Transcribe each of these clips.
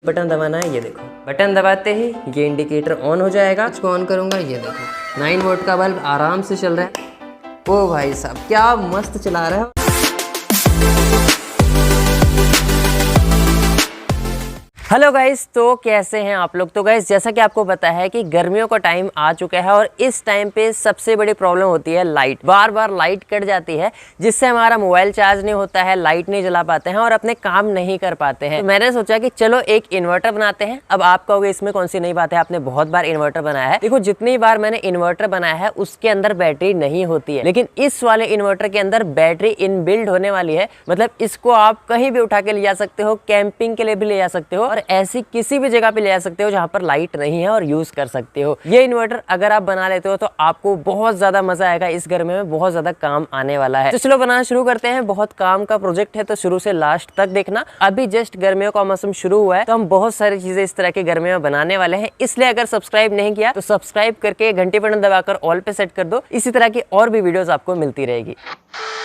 Button दबाना है, ये देखो बटन दबाते ही ये इंडिकेटर ऑन हो जाएगा। इसको ऑन करूंगा, ये देखो 9 वोल्ट का बल्ब आराम से चल रहा है। ओ भाई साहब क्या मस्त चला रहा है। हेलो गाइस, तो कैसे हैं आप लोग। तो गाइस जैसा कि आपको पता है कि गर्मियों का टाइम आ चुका है और इस टाइम पे सबसे बड़ी प्रॉब्लम होती है लाइट। बार बार लाइट कट जाती है जिससे हमारा मोबाइल चार्ज नहीं होता है, लाइट नहीं जला पाते हैं और अपने काम नहीं कर पाते हैं। तो मैंने सोचा कि चलो एक इन्वर्टर बनाते हैं। अब आप कहोगे इसमें कौन सी नई बात है, आपने बहुत बार इन्वर्टर बनाया है। देखो जितनी बार मैंने इन्वर्टर बनाया है उसके अंदर बैटरी नहीं होती है, लेकिन इस वाले इन्वर्टर के अंदर बैटरी इनबिल्ड होने वाली है। मतलब इसको आप कहीं भी उठा के ले जा सकते हो, कैंपिंग के लिए भी ले जा सकते हो और ऐसी किसी भी जगह पे ले जा सकते हो जहां पर लाइट नहीं है और यूज कर सकते हो। ये इन्वर्टर अगर आप बना लेते हो तो आपको बहुत ज्यादा मजा आएगा। इस गर्मी में बहुत ज्यादा काम आने वाला है। तो चलो बनाना शुरू करते हैं। बहुत काम का प्रोजेक्ट है तो शुरू से लास्ट तक देखना। अभी जस्ट गर्मियों का मौसम शुरू हुआ है तो हम बहुत सारी चीजें इस तरह की गर्मियों में बनाने वाले हैं। इसलिए अगर सब्सक्राइब नहीं किया तो सब्सक्राइब करके घंटी बटन दबाकर ऑल पे सेट कर दो। इसी तरह की और भी वीडियोस आपको मिलती रहेगी।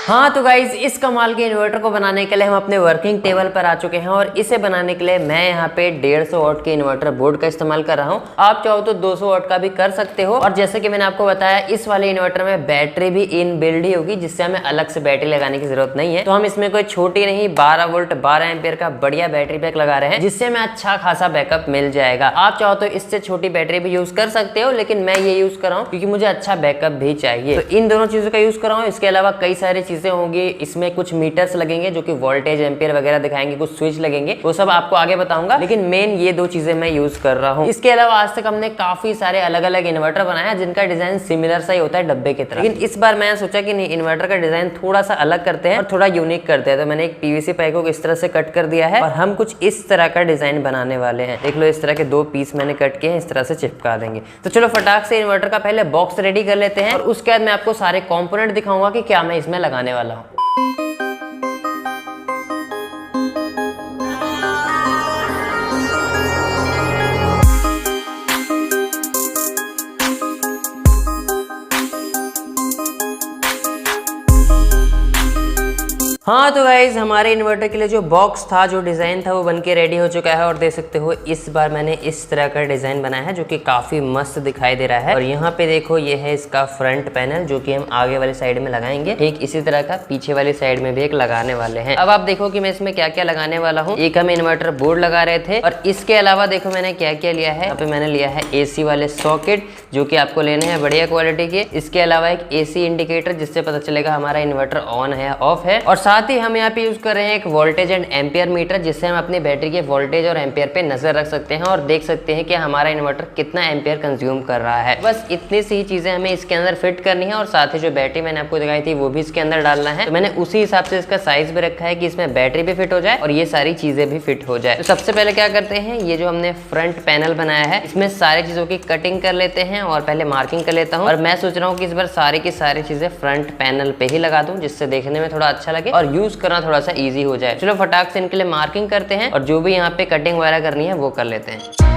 हाँ तो गाइज इस कमाल के इन्वर्टर को बनाने के लिए हम अपने वर्किंग टेबल पर आ चुके हैं और इसे बनाने के लिए मैं यहाँ पे 150 वाट के इन्वर्टर बोर्ड का इस्तेमाल कर रहा हूँ। आप चाहो तो 200 वाट का भी कर सकते हो। और जैसे कि मैंने आपको बताया इस वाले इन्वर्टर में बैटरी भी इन बिल्ड ही होगी, जिससे हमें अलग से बैटरी लगाने की जरूरत नहीं है। तो हम इसमें कोई छोटी नहीं 12 वोल्ट 12 एम्पियर का बढ़िया बैटरी पैक लगा रहे हैं, जिससे हमें अच्छा खासा बैकअप मिल जाएगा। आप चाहो तो इससे छोटी बैटरी भी यूज कर सकते हो, लेकिन मैं ये यूज कर रहा हूँ क्योंकि मुझे अच्छा बैकअप भी चाहिए। तो इन दोनों चीजों का यूज कर रहा हूँ। इसके अलावा कई सारी चीजें होंगी, इसमें कुछ मीटर्स लगेंगे जो कि वोल्टेज एम्पियर वगैरह दिखाएंगे, कुछ स्विच लगेंगे, वो सब आपको आगे बताऊंगा। लेकिन मेन ये दो चीजें मैं यूज कर रहा हूँ। इसके अलावा आज तक हमने काफी सारे अलग अलग इन्वर्टर बनाया जिनका डिजाइन सिमिलर सा ही होता है डब्बे की तरह, लेकिन इस बार मैंने सोचा कि नहीं, इन्वर्टर का डिजाइन थोड़ा सा अलग करते हैं और थोड़ा यूनिक करते हैं। तो मैंने एक पीवीसी पाइप को इस तरह से कट कर दिया है और हम कुछ इस तरह का डिजाइन बनाने वाले हैं। देख लो इस तरह के 2 पीस मैंने कट किए हैं, इस तरह से चिपका देंगे। तो चलो फटाक से इन्वर्टर का पहले बॉक्स रेडी कर लेते हैं और उसके बाद मैं आपको सारे कंपोनेंट दिखाऊंगा कि क्या मैं इसमें लगाने वाला हूँ। हाँ तो गाइज हमारे इन्वर्टर के लिए जो बॉक्स था, जो डिज़ाइन था, वो बनके रेडी हो चुका है। और देख सकते हो इस बार मैंने इस तरह का डिज़ाइन बनाया है जो कि काफ़ी मस्त दिखाई दे रहा है। और यहाँ पे देखो ये है इसका फ्रंट पैनल जो कि हम आगे वाली साइड में लगाएंगे। ठीक इसी तरह का पीछे वाली साइड में भी एक लगाने वाले हैं। अब आप देखो कि मैं इसमें क्या क्या लगाने वाला हूँ। एक हम इन्वर्टर बोर्ड लगा रहे थे और इसके अलावा देखो मैंने क्या क्या लिया है। यहाँ पे मैंने लिया है AC वाले सॉकेट जो कि आपको लेने हैं बढ़िया क्वालिटी के। इसके अलावा एक AC इंडिकेटर जिससे पता चलेगा हमारा इन्वर्टर ऑन है ऑफ है। और साथ ही हम यहाँ पे यूज कर रहे हैं एक वोल्टेज एंड एम्पियर मीटर, जिससे हम अपनी बैटरी के वोल्टेज और एम्पियर पे नजर रख सकते हैं और देख सकते हैं कि हमारा इन्वर्टर कितना एम्पियर कंज्यूम कर रहा है। बस इतनी सी चीजें हमें इसके अंदर फिट करनी है और साथ ही जो बैटरी मैंने आपको दिखाई थी वो भी इसके अंदर डालना है। तो मैंने उसी हिसाब से इसका साइज भी रखा है कि इसमें बैटरी भी फिट हो जाए और ये सारी चीजें भी फिट हो जाए। तो सबसे पहले क्या करते हैं, ये जो हमने फ्रंट पैनल बनाया है इसमें सारी चीजों की कटिंग कर लेते हैं और पहले मार्किंग कर लेता हूँ। और मैं सोच रहा हूँ कि इस बार सारी की सारी चीजें फ्रंट पैनल पे ही लगा दूं, जिससे देखने में थोड़ा अच्छा लगे और यूज करना थोड़ा सा इजी हो जाए। चलो फटाक से इनके लिए मार्किंग करते हैं और जो भी यहाँ पे कटिंग वगैरह करनी है वो कर लेते हैं।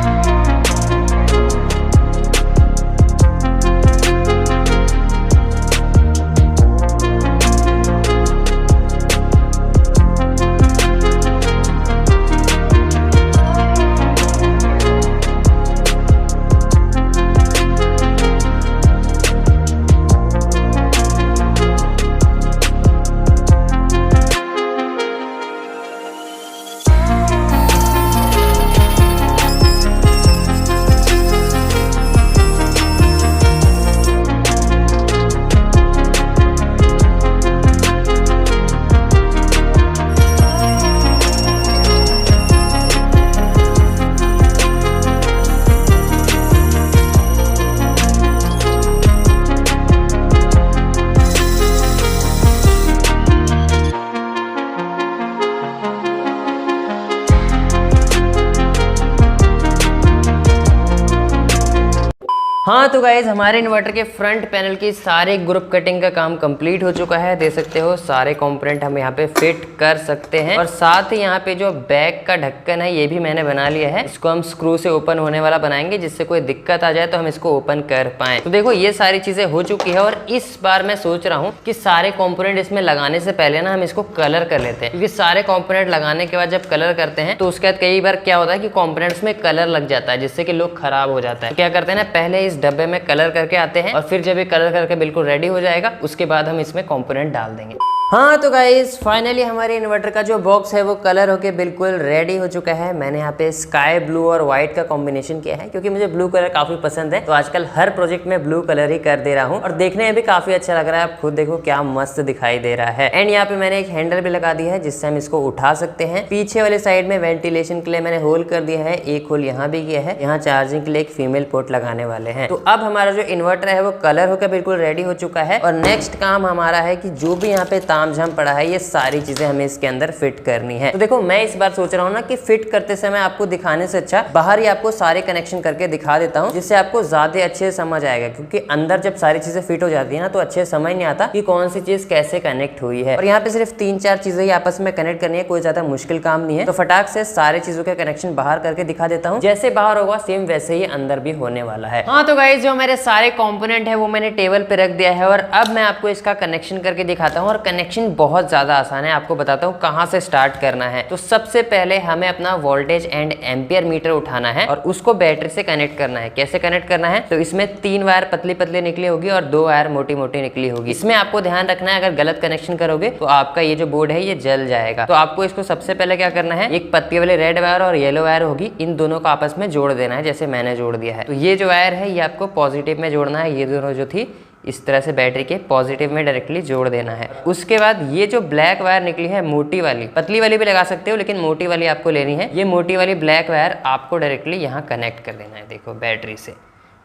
हाँ तो गाइज हमारे इन्वर्टर के फ्रंट पैनल की सारे ग्रुप कटिंग का काम कंप्लीट हो चुका है। देख सकते हो सारे कंपोनेंट हम यहाँ पे फिट कर सकते हैं और साथ ही यहाँ पे जो बैक का ढक्कन है ये भी मैंने बना लिया है। इसको हम स्क्रू से ओपन होने वाला बनाएंगे, जिससे कोई दिक्कत आ जाए तो हम इसको ओपन कर पाए। तो देखो ये सारी चीजें हो चुकी है और इस बार मैं सोच रहा हूँ कि सारे कॉम्पोनेंट इसमें लगाने से पहले ना हम इसको कलर कर लेते हैं, क्योंकि सारे कॉम्पोनेंट लगाने के बाद जब कलर करते हैं तो उसके बाद कई बार क्या होता है कि कॉम्पोनेंट्स में कलर लग जाता है, जिससे कि लोग खराब हो जाता है। तो क्या करते हैं ना, पहले इस डब्बे में कलर करके आते हैं और फिर जब ये कलर करके बिल्कुल रेडी हो जाएगा उसके बाद हम इसमें कंपोनेंट डाल देंगे। हाँ तो गाइस फाइनली हमारे इन्वर्टर का जो बॉक्स है वो कलर होके बिल्कुल रेडी हो चुका है। मैंने यहाँ पे स्काई ब्लू और व्हाइट का कॉम्बिनेशन किया है, क्योंकि मुझे ब्लू कलर काफी पसंद है, तो आजकल हर प्रोजेक्ट में ब्लू कलर ही कर दे रहा हूँ और देखने में भी काफी अच्छा लग रहा है। आप खुद देखो क्या मस्त दिखाई दे रहा है। एंड यहाँ पे मैंने एक हैंडल भी लगा दिया है जिससे हम इसको उठा सकते हैं। पीछे वाले साइड में वेंटिलेशन के लिए मैंने होल कर दिया है, एक होल यहाँ भी किया है। यहाँ चार्जिंग के लिए एक फीमेल पोर्ट लगाने वाले हैं। तो अब हमारा जो इन्वर्टर है वो कलर होकर बिल्कुल रेडी हो चुका है और नेक्स्ट काम हमारा है कि जो भी यहाँ पे तामझाम पड़ा है सारी चीजें हमें इसके अंदर फिट करनी है। तो देखो मैं इस बार सोच रहा हूँ ना कि फिट करते समय आपको दिखाने से अच्छा बाहर ही आपको सारे कनेक्शन करके दिखा देता हूँ, जिससे आपको ज्यादा अच्छे से समझ आएगा। क्योंकि अंदर जब सारी चीजें फिट हो जाती है ना तो अच्छे से समझ नहीं आता कि कौन सी चीज कैसे कनेक्ट हुई है। और यहाँ पे सिर्फ 3-4 चीजें ही आपस में कनेक्ट करनी है, कोई ज्यादा मुश्किल काम नहीं है। तो फटाक से सारी चीजों के कनेक्शन बाहर करके दिखा देता हूँ। जैसे बाहर होगा सेम वैसे ही अंदर भी होने वाला है। हाँ तो गाइस जो मेरे सारे कॉम्पोनेंट है वो मैंने टेबल पे रख दिया है और अब मैं आपको इसका कनेक्शन करके दिखाता हूँ। और कनेक्शन बहुत ज्यादा आसान है, आपको बताता हूँ कहाँ से स्टार्ट करना है। तो सबसे पहले हमें अपना वोल्टेज एंड एम्पियर मीटर उठाना है और उसको बैटरी से कनेक्ट करना है। कैसे कनेक्ट करना है, तो इसमें 3 वायर पतली पतली निकली होगी और 2 वायर मोटी मोटी निकली होगी। इसमें आपको ध्यान रखना है, अगर गलत कनेक्शन करोगे तो आपका ये जो बोर्ड है ये जल जाएगा। तो आपको इसको सबसे पहले क्या करना है, एक पत्ती वाले रेड वायर और येलो वायर होगी, इन दोनों को आपस में जोड़ देना है, जैसे मैंने जोड़ दिया है। तो ये जो वायर है ये आपको पॉजिटिव में जोड़ना है, ये दोनों जो थी इस तरह से बैटरी के पॉजिटिव में डायरेक्टली जोड़ देना है। उसके बाद ये जो ब्लैक वायर निकली है मोटी वाली, पतली वाली भी लगा सकते हो लेकिन मोटी वाली आपको लेनी है। ये मोटी वाली ब्लैक वायर आपको डायरेक्टली यहाँ कनेक्ट कर देना है, देखो बैटरी से,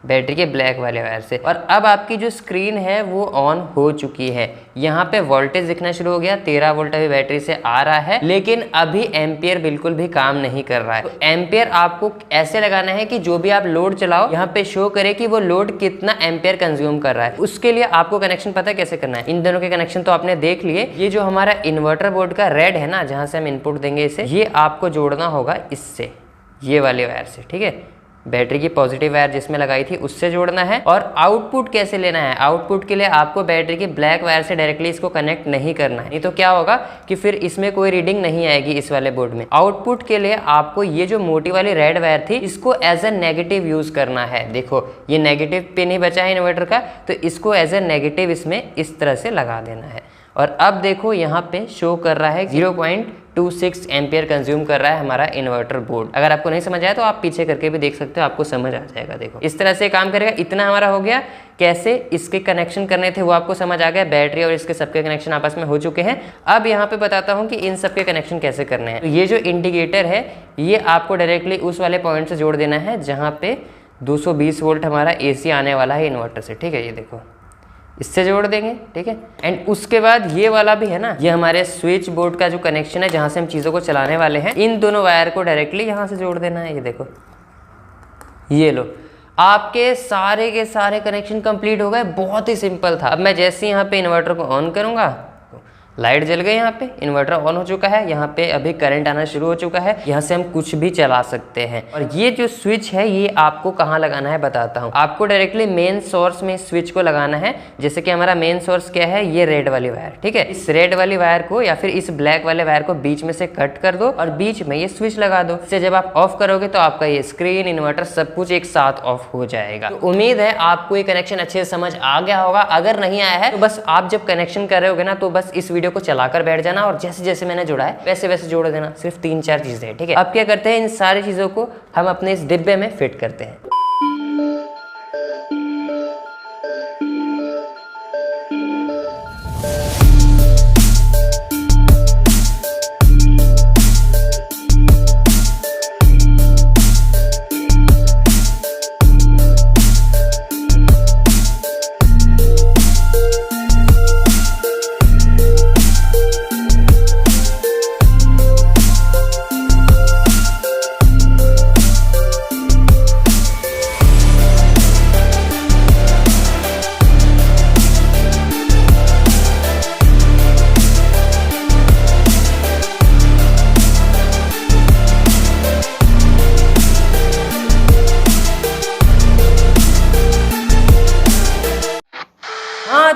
बैटरी के ब्लैक वाले वायर से। और अब आपकी जो स्क्रीन है वो ऑन हो चुकी है। यहाँ पे वोल्टेज दिखना शुरू हो गया, 13 वोल्ट अभी बैटरी से आ रहा है, लेकिन अभी एम्पियर बिल्कुल भी काम नहीं कर रहा है। तो एम्पियर आपको ऐसे लगाना है कि जो भी आप लोड चलाओ यहाँ पे शो करे कि वो लोड कितना एम्पियर कंज्यूम कर रहा है। उसके लिए आपको कनेक्शन पता है कैसे करना है। इन दोनों के कनेक्शन तो आपने देख लिए। ये जो हमारा इन्वर्टर बोर्ड का रेड है ना, जहाँ से हम इनपुट देंगे इसे, ये आपको जोड़ना होगा इससे, ये वाले वायर से, ठीक है। बैटरी की पॉजिटिव वायर जिसमें लगाई थी उससे जोड़ना है। और आउटपुट कैसे लेना है, आउटपुट के लिए आपको बैटरी की ब्लैक वायर से डायरेक्टली इसको कनेक्ट नहीं करना है, नहीं तो क्या होगा कि फिर इसमें कोई रीडिंग नहीं आएगी इस वाले बोर्ड में। आउटपुट के लिए आपको ये जो मोटी वाली रेड वायर थी इसको एज ए नेगेटिव यूज करना है। देखो ये नेगेटिव पिन ही बचा है इन्वर्टर का, तो इसको एज ए नेगेटिव इसमें इस तरह से लगा देना है। और अब देखो यहाँ पे शो कर रहा है 0.26 एम्पियर कंज्यूम कर रहा है हमारा इन्वर्टर बोर्ड। अगर आपको नहीं समझ आया तो आप पीछे करके भी देख सकते हो, आपको समझ आ जाएगा। देखो इस तरह से काम करेगा। इतना हमारा हो गया। कैसे इसके कनेक्शन करने थे वो आपको समझ आ गया। बैटरी और इसके सबके कनेक्शन आपस में हो चुके हैं। अब यहाँ पे बताता हूँ कि इन सबके कनेक्शन कैसे करने हैं। तो ये जो इंडिकेटर है ये आपको डायरेक्टली उस वाले पॉइंट से जोड़ देना है जहाँ पे 220 वोल्ट हमारा AC आने वाला है इन्वर्टर से, ठीक है। ये देखो इससे जोड़ देंगे, ठीक है। एंड उसके बाद ये वाला भी है ना, ये हमारे स्विच बोर्ड का जो कनेक्शन है जहाँ से हम चीज़ों को चलाने वाले हैं, इन दोनों वायर को डायरेक्टली यहाँ से जोड़ देना है। ये देखो, ये लो, आपके सारे के सारे कनेक्शन कंप्लीट हो गए। बहुत ही सिंपल था। अब मैं जैसे यहाँ पे इन्वर्टर को ऑन करूँगा, लाइट जल गई, यहाँ पे इन्वर्टर ऑन हो चुका है, यहाँ पे अभी करंट आना शुरू हो चुका है, यहाँ से हम कुछ भी चला सकते हैं। और ये जो स्विच है ये आपको कहाँ लगाना है बताता हूँ। आपको डायरेक्टली मेन सोर्स में स्विच को लगाना है। जैसे कि हमारा मेन सोर्स क्या है, ये रेड वाली वायर, ठीक है। इस रेड वाली वायर को या फिर इस ब्लैक वाले वायर को बीच में से कट कर दो और बीच में ये स्विच लगा दो। इससे जब आप ऑफ करोगे तो आपका ये स्क्रीन, इन्वर्टर सब कुछ एक साथ ऑफ हो जाएगा। तो उम्मीद है आपको ये कनेक्शन अच्छे से समझ आ गया होगा। अगर नहीं आया है तो बस आप जब कनेक्शन कर रहे होगे ना तो बस इस वीडियो को चलाकर बैठ जाना और जैसे जैसे मैंने जोड़ा है वैसे वैसे जोड़ देना। सिर्फ 3-4 चीजें हैं, ठीक है। अब क्या करते हैं, इन सारी चीजों को हम अपने इस डिब्बे में फिट करते हैं।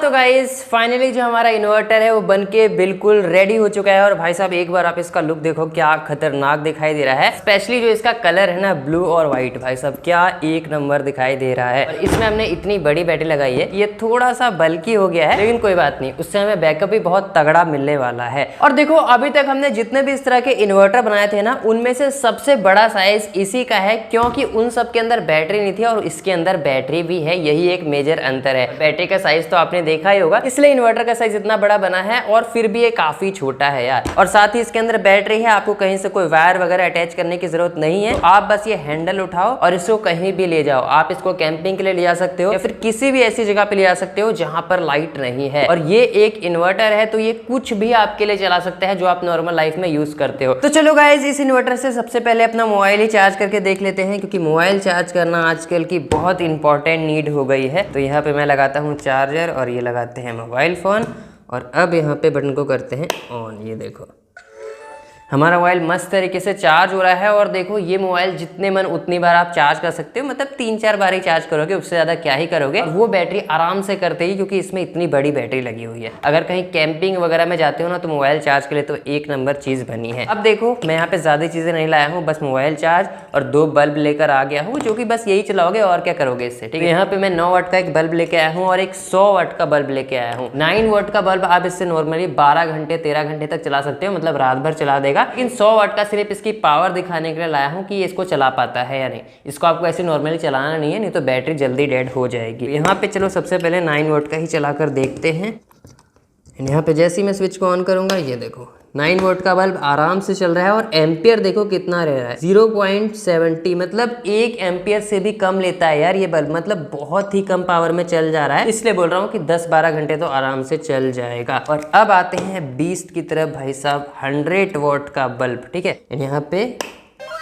तो गाइस फाइनली जो हमारा इन्वर्टर है वो बनके बिल्कुल रेडी हो चुका है। और भाई साहब एक बार आप इसका लुक देखो, क्या खतरनाक दिखाई दे रहा है। स्पेशली जो इसका कलर है ना, ब्लू और व्हाइट, भाई साहब क्या एक नंबर दिखाई दे रहा है। और इसमें हमने इतनी बड़ी बैटरी लगाई है, ये थोड़ा सा बल्कि हो गया है लेकिन कोई बात नहीं, उससे हमें बैकअप भी बहुत तगड़ा मिलने वाला है। और देखो अभी तक हमने जितने भी इस तरह के इन्वर्टर बनाए थे ना, उनमें से सबसे बड़ा साइज इसी का है, क्योंकि उन सब के अंदर बैटरी नहीं थी और इसके अंदर बैटरी भी है। यही एक मेजर अंतर है। बैटरी का साइज तो आपने देखा ही होगा, इसलिए इन्वर्टर का साइज इतना बड़ा बना है। और फिर भी ये काफी छोटा है यार। और साथ ही इसके अंदर बैटरी है, आपको कहीं से कोई वायर वगैरह अटैच करने की जरूरत नहीं है। तो आप बस ये हैंडल उठाओ और इसको कहीं भी ले जाओ। आप इसको कैंपिंग के लिए ले जा सकते हो या फिर किसी भी ऐसी जगह पे ले जा सकते हो जहां पर लाइट नहीं है। और ये एक इन्वर्टर है तो ये कुछ भी आपके लिए चला सकता है जो आप नॉर्मल लाइफ में यूज करते हो। तो चलो गाइस, इस इन्वर्टर से सबसे पहले अपना मोबाइल ही चार्ज करके देख लेते हैं, क्योंकि मोबाइल चार्ज करना आजकल की बहुत इंपॉर्टेंट नीड हो गई है। तो यहाँ पे मैं लगाता हूँ चार्जर और ये लगाते हैं मोबाइल फोन। और अब यहाँ पे बटन को करते हैं ऑन। ये देखो हमारा मोबाइल मस्त तरीके से चार्ज हो रहा है। और देखो ये मोबाइल जितने मन उतनी बार आप चार्ज कर सकते हो, मतलब 3-4 बार ही चार्ज करोगे, उससे ज़्यादा क्या ही करोगे। और वो बैटरी आराम से करते ही, क्योंकि इसमें इतनी बड़ी बैटरी लगी हुई है। अगर कहीं कैंपिंग वगैरह में जाते हो ना, तो मोबाइल चार्ज के लिए तो एक नंबर चीज़ बनी है। अब देखो मैं यहाँ पे ज़्यादा चीज़ें नहीं लाया हूँ, बस मोबाइल चार्ज और 2 बल्ब लेकर आ गया हूँ, जो कि बस यही चलाओगे और क्या करोगे इससे। ठीक है, यहाँ पे मैं 9 वाट का एक बल्ब लेके आया हूँ और एक 100 वाट का बल्ब लेके आया हूँ। 9 वाट का बल्ब आप इससे नॉर्मली 12 घंटे 13 घंटे तक चला सकते हो, मतलब रात भर चला देगा। लेकिन 100 वाट सिर्फ इसकी पावर दिखाने के लिए लाया हूं कि ये इसको चला पाता है या नहीं। इसको आपको ऐसे नॉर्मली चलाना नहीं है, नहीं तो बैटरी जल्दी डेड हो जाएगी। यहाँ पे चलो सबसे पहले 9 वोल्ट का ही चलाकर देखते हैं। यहाँ पे जैसे ही मैं स्विच को ऑन करूंगा, ये देखो 9 वोल्ट का बल्ब आराम से चल रहा है। और एम्पियर देखो कितना रह रहा है, 0.70, मतलब 1 एम्पियर से भी कम लेता है यार ये बल्ब। मतलब बहुत ही कम पावर में चल जा रहा है, इसलिए बोल रहा हूँ कि 10-12 घंटे तो आराम से चल जाएगा। और अब आते हैं बीस्ट की तरफ भाई साहब, 100 वोल्ट का बल्ब। ठीक है, यहाँ पे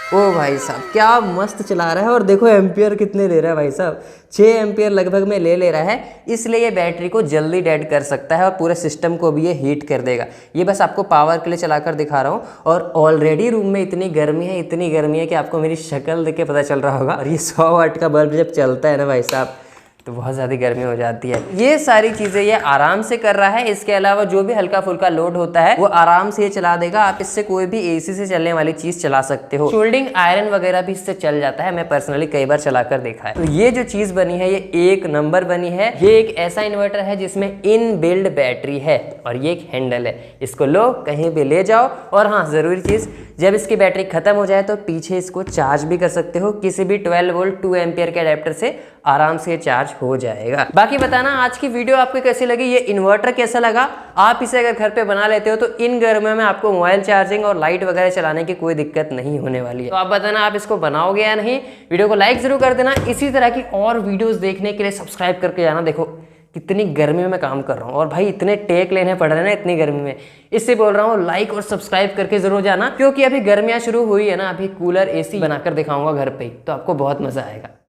ओ भाई साहब क्या मस्त चला रहा है। और देखो एम्पियर कितने ले रहा है भाई साहब, 6 एम्पियर लगभग में ले रहा है। इसलिए ये बैटरी को जल्दी डेड कर सकता है और पूरे सिस्टम को भी ये हीट कर देगा। ये बस आपको पावर के लिए चलाकर दिखा रहा हूँ। और ऑलरेडी रूम में इतनी गर्मी है, इतनी गर्मी है कि आपको मेरी शक्ल देख के पता चल रहा होगा। और ये 100 वाट का बल्ब जब चलता है ना भाई साहब, तो बहुत ज़्यादा गर्मी हो जाती है। ये सारी चीज़ें ये आराम से कर रहा है। इसके अलावा जो भी हल्का फुल्का लोड होता है वो आराम से ये चला देगा। आप इससे कोई भी एसी से चलने वाली चीज़ चला सकते हो। शोल्डिंग आयरन वगैरह भी इससे चल जाता है, मैं पर्सनली कई बार चलाकर देखा है। तो ये जो चीज़ बनी है ये एक नंबर बनी है। ये एक ऐसा इन्वर्टर है जिसमें इन बिल्ड बैटरी है और ये एक हैंडल है। इसको लो कहीं भी ले जाओ। और हाँ, ज़रूरी चीज़, जब इसकी बैटरी खत्म हो जाए तो पीछे इसको चार्ज भी कर सकते हो। किसी भी 12 वोल्ट 2 एम्पियर के अडेप्टर से आराम से चार्ज हो जाएगा। बाकी बताना आज की वीडियो आपको कैसी लगी, ये इन्वर्टर कैसा लगा। आप इसे अगर घर पे बना लेते हो तो इन गर्मियों में आपको मोबाइल चार्जिंग और लाइट वगैरह चलाने की कोई दिक्कत नहीं होने वाली है। तो आप बताना आप इसको बनाओगे या नहीं। वीडियो को लाइक जरूर कर देना। इसी तरह की और वीडियोस देखने के लिए सब्सक्राइब करके जाना। देखो कितनी गर्मी में मैं काम कर रहा हूँ और भाई इतने टेक लेने पड़ रहे हैं ना इतनी गर्मी में, इससे बोल रहा हूँ लाइक और सब्सक्राइब करके जरूर जाना। क्योंकि अभी गर्मियाँ शुरू हुई है ना, अभी कूलर एसी बनाकर दिखाऊंगा घर पे ही, तो आपको बहुत मजा आएगा।